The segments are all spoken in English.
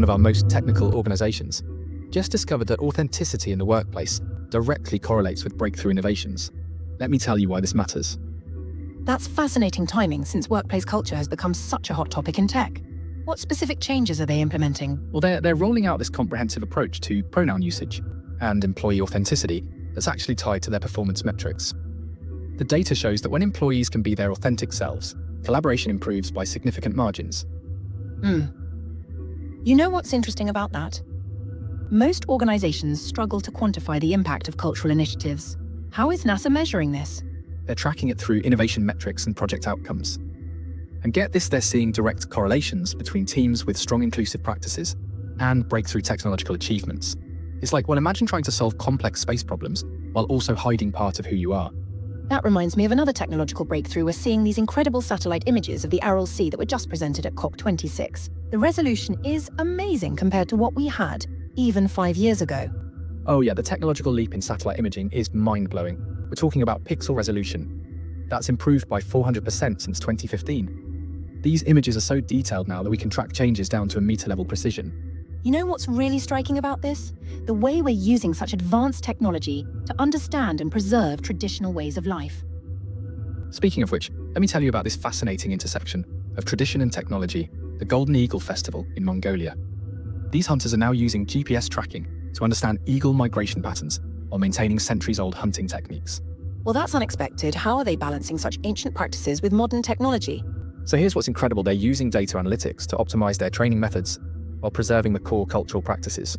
one of our most technical organizations, just discovered that authenticity in the workplace directly correlates with breakthrough innovations. Let me tell you why this matters. That's fascinating timing since workplace culture has become such a hot topic in tech. What specific changes are they implementing? Well, they're rolling out this comprehensive approach to pronoun usage and employee authenticity that's actually tied to their performance metrics. The data shows that when employees can be their authentic selves, collaboration improves by significant margins. You know what's interesting about that? Most organizations struggle to quantify the impact of cultural initiatives. How is NASA measuring this? They're tracking it through innovation metrics and project outcomes. And get this, they're seeing direct correlations between teams with strong inclusive practices and breakthrough technological achievements. It's like, well, imagine trying to solve complex space problems while also hiding part of who you are. That reminds me of another technological breakthrough. We're seeing these incredible satellite images of the Aral Sea that were just presented at COP26. The resolution is amazing compared to what we had even 5 years ago. Oh yeah, the technological leap in satellite imaging is mind-blowing. We're talking about pixel resolution. That's improved by 400% since 2015. These images are so detailed now that we can track changes down to a meter-level precision. You know what's really striking about this? The way we're using such advanced technology to understand and preserve traditional ways of life. Speaking of which, let me tell you about this fascinating intersection of tradition and technology, the Golden Eagle Festival in Mongolia. These hunters are now using GPS tracking to understand eagle migration patterns while maintaining centuries-old hunting techniques. Well, that's unexpected. How are they balancing such ancient practices with modern technology? So here's what's incredible. They're using data analytics to optimize their training methods while preserving the core cultural practices.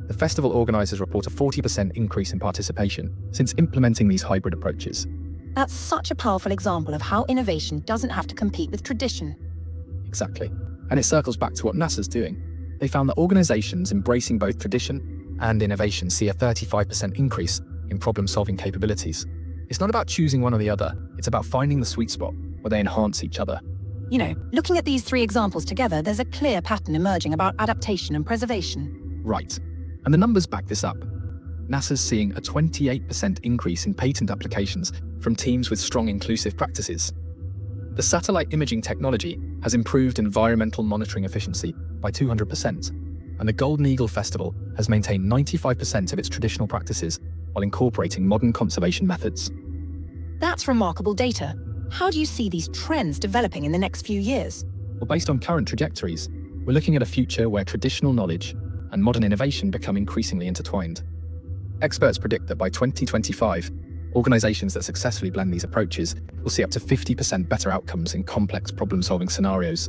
The festival organizers report a 40% increase in participation since implementing these hybrid approaches. That's such a powerful example of how innovation doesn't have to compete with tradition. Exactly. And it circles back to what NASA's doing. They found that organizations embracing both tradition and innovation see a 35% increase in problem-solving capabilities. It's not about choosing one or the other, it's about finding the sweet spot where they enhance each other. You know, looking at these three examples together, there's a clear pattern emerging about adaptation and preservation. Right. And the numbers back this up. NASA's seeing a 28% increase in patent applications from teams with strong inclusive practices. The satellite imaging technology has improved environmental monitoring efficiency by 200%, and the Golden Eagle Festival has maintained 95% of its traditional practices while incorporating modern conservation methods. That's remarkable data. How do you see these trends developing in the next few years? Well, based on current trajectories, we're looking at a future where traditional knowledge and modern innovation become increasingly intertwined. Experts predict that by 2025, organizations that successfully blend these approaches will see up to 50% better outcomes in complex problem-solving scenarios.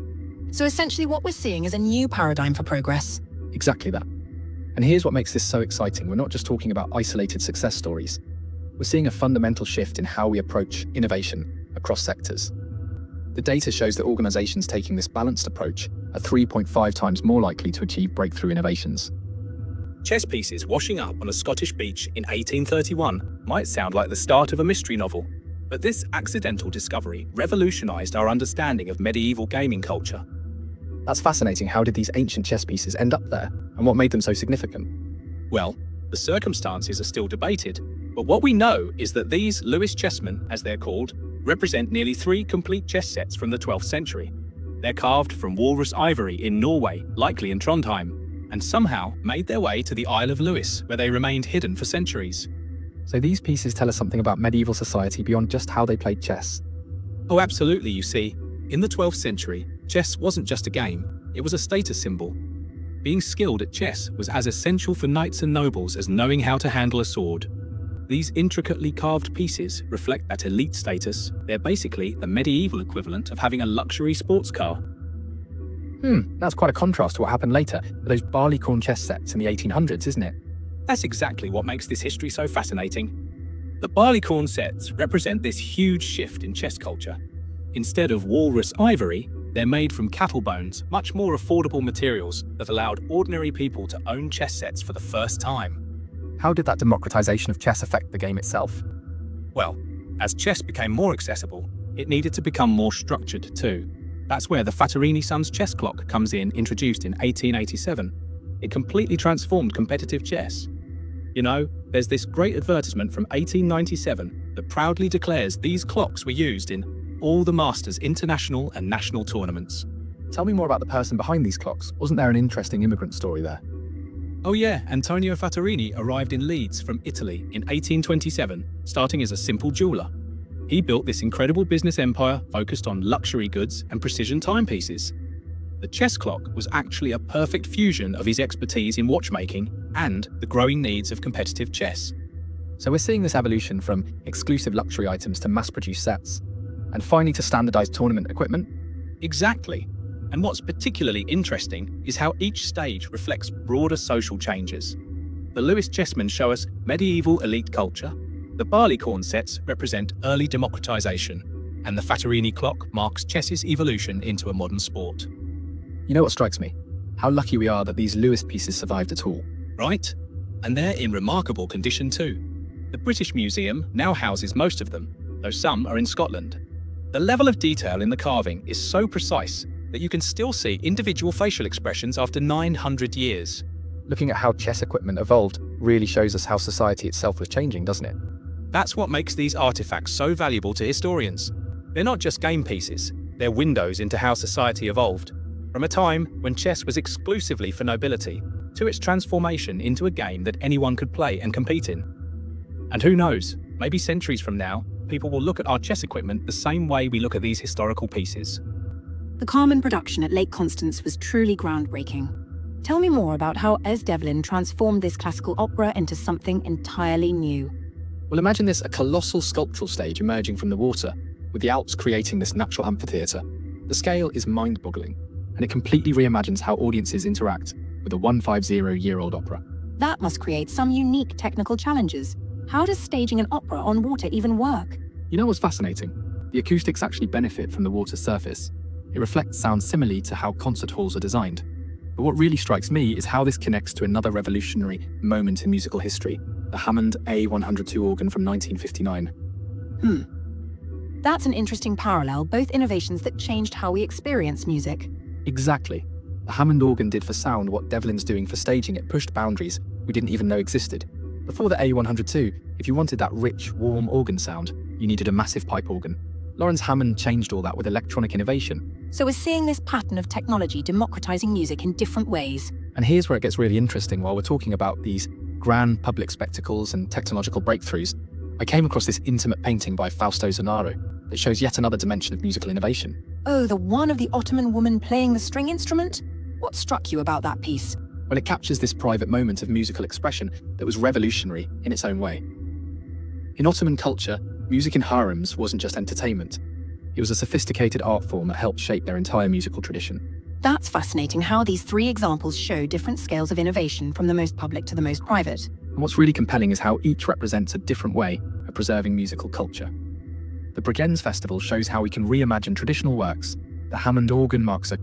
So essentially what we're seeing is a new paradigm for progress. Exactly that. And here's what makes this so exciting. We're not just talking about isolated success stories. We're seeing a fundamental shift in how we approach innovation across sectors. The data shows that organizations taking this balanced approach are 3.5 times more likely to achieve breakthrough innovations. Chess pieces washing up on a Scottish beach in 1831 might sound like the start of a mystery novel, but this accidental discovery revolutionized our understanding of medieval gaming culture. That's fascinating. How did these ancient chess pieces end up there, and what made them so significant? Well, the circumstances are still debated, but what we know is that these Lewis chessmen, as they're called, represent nearly 3 complete chess sets from the 12th century. They're carved from walrus ivory in Norway, likely in Trondheim, and somehow made their way to the Isle of Lewis, where they remained hidden for centuries. So these pieces tell us something about medieval society beyond just how they played chess. Oh, absolutely, you see. In the 12th century, chess wasn't just a game, it was a status symbol. Being skilled at chess was as essential for knights and nobles as knowing how to handle a sword. These intricately carved pieces reflect that elite status. They're basically the medieval equivalent of having a luxury sports car. That's quite a contrast to what happened later with those barleycorn chess sets in the 1800s, isn't it? That's exactly what makes this history so fascinating. The barleycorn sets represent this huge shift in chess culture. Instead of walrus ivory, they're made from cattle bones, much more affordable materials that allowed ordinary people to own chess sets for the first time. How did that democratization of chess affect the game itself? Well, as chess became more accessible, it needed to become more structured too. That's where the Fattorini Sons chess clock comes in, introduced in 1887. It completely transformed competitive chess. You know, there's this great advertisement from 1897 that proudly declares these clocks were used in all the Masters international and national tournaments. Tell me more about the person behind these clocks. Wasn't there an interesting immigrant story there? Oh yeah, Antonio Fattorini arrived in Leeds from Italy in 1827, starting as a simple jeweler. He built this incredible business empire focused on luxury goods and precision timepieces. The chess clock was actually a perfect fusion of his expertise in watchmaking and the growing needs of competitive chess. So we're seeing this evolution from exclusive luxury items to mass-produced sets, and finally to standardized tournament equipment. Exactly. And what's particularly interesting is how each stage reflects broader social changes. The Lewis chessmen show us medieval elite culture, the barleycorn sets represent early democratization, and the Fattorini clock marks chess's evolution into a modern sport. You know what strikes me? How lucky we are that these Lewis pieces survived at all. Right? And they're in remarkable condition too. The British Museum now houses most of them, though some are in Scotland. The level of detail in the carving is so precise that you can still see individual facial expressions after 900 years. Looking at how chess equipment evolved really shows us how society itself was changing, doesn't it? That's what makes these artifacts so valuable to historians. They're not just game pieces, they're windows into how society evolved, from a time when chess was exclusively for nobility to its transformation into a game that anyone could play and compete in. And who knows, maybe centuries from now, people will look at our chess equipment the same way we look at these historical pieces. The Carmen production at Lake Constance was truly groundbreaking. Tell me more about how Es Devlin transformed this classical opera into something entirely new. Well, imagine this, a colossal sculptural stage emerging from the water, with the Alps creating this natural amphitheatre. The scale is mind-boggling, and it completely reimagines how audiences interact with a 150-year-old opera. That must create some unique technical challenges. How does staging an opera on water even work? You know what's fascinating? The acoustics actually benefit from the water's surface. It reflects sound similarly to how concert halls are designed. But what really strikes me is how this connects to another revolutionary moment in musical history, the Hammond A102 organ from 1959. That's an interesting parallel, both innovations that changed how we experience music. Exactly. The Hammond organ did for sound what Devlin's doing for staging. It pushed boundaries we didn't even know existed. Before the A102, if you wanted that rich, warm organ sound, you needed a massive pipe organ. Lawrence Hammond changed all that with electronic innovation. So we're seeing this pattern of technology democratizing music in different ways. And here's where it gets really interesting. While we're talking about these grand public spectacles and technological breakthroughs, I came across this intimate painting by Fausto Zanaro that shows yet another dimension of musical innovation. Oh, the one of the Ottoman woman playing the string instrument? What struck you about that piece? Well, it captures this private moment of musical expression that was revolutionary in its own way. In Ottoman culture, music in harems wasn't just entertainment. It was a sophisticated art form that helped shape their entire musical tradition. That's fascinating how these three examples show different scales of innovation from the most public to the most private. And what's really compelling is how each represents a different way of preserving musical culture. The Bregenz Festival shows how we can reimagine traditional works. The Hammond organ marks a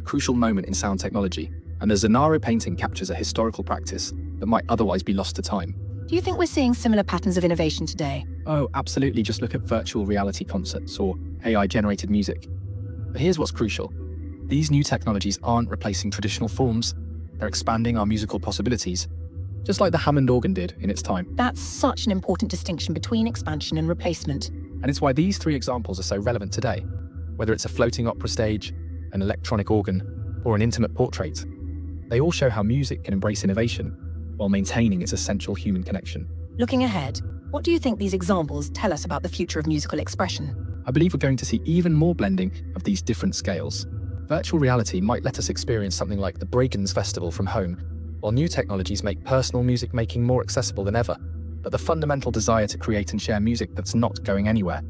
crucial moment in sound technology, and the Zanaro painting captures a historical practice that might otherwise be lost to time. Do you think we're seeing similar patterns of innovation today? Oh, absolutely. Just look at virtual reality concerts or AI-generated music. But here's what's crucial. These new technologies aren't replacing traditional forms. They're expanding our musical possibilities, just like the Hammond organ did in its time. That's such an important distinction between expansion and replacement. And it's why these three examples are so relevant today. Whether it's a floating opera stage, an electronic organ, or an intimate portrait, they all show how music can embrace innovation while maintaining its essential human connection. Looking ahead, what do you think these examples tell us about the future of musical expression? I believe we're going to see even more blending of these different scales. Virtual reality might let us experience something like the Bregenz Festival from home, while new technologies make personal music making more accessible than ever. But the fundamental desire to create and share music that's not going anywhere